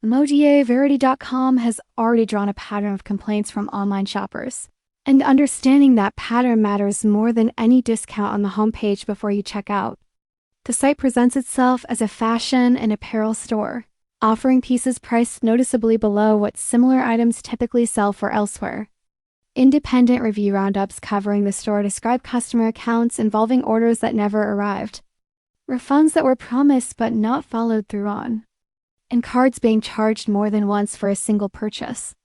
ModaVerity.com has already drawn a pattern of complaints from online shoppers, and understanding that pattern matters more than any discount on the homepage before you check out. The site presents itself as a fashion and apparel store, offering pieces priced noticeably below what similar items typically sell for elsewhere. Independent review roundups covering the store describe customer accounts involving orders that never arrived, refunds that were promised but not followed through on, and cards being charged more than once for a single purchase.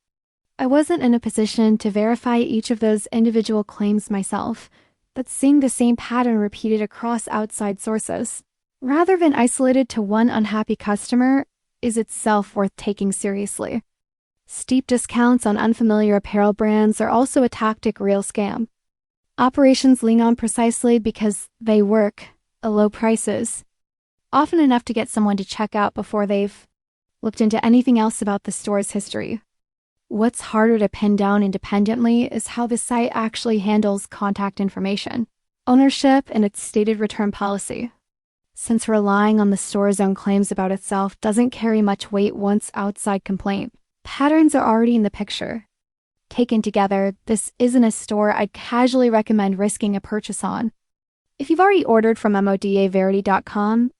I wasn't in a position to verify each of those individual claims myself, but seeing the same pattern repeated across outside sources, rather than isolated to one unhappy customer, is itself worth taking seriously. Steep discounts on unfamiliar apparel brands are also a tactic real scam. Operations lean on precisely because they work at low prices, often enough to get someone to check out before they've looked into anything else about the store's history. What's harder to pin down independently is how the site actually handles contact information, ownership, and its stated return policy. Since relying on the store's own claims about itself doesn't carry much weight once outside complaint, patterns are already in the picture. Taken together, this isn't a store I'd casually recommend risking a purchase on. If you've already ordered from ModaVerity.com,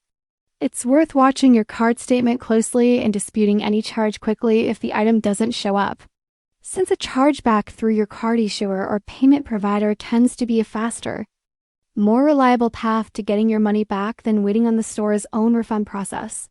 it's worth watching your card statement closely and disputing any charge quickly if the item doesn't show up, since a chargeback through your card issuer or payment provider tends to be a faster, more reliable path to getting your money back than waiting on the store's own refund process.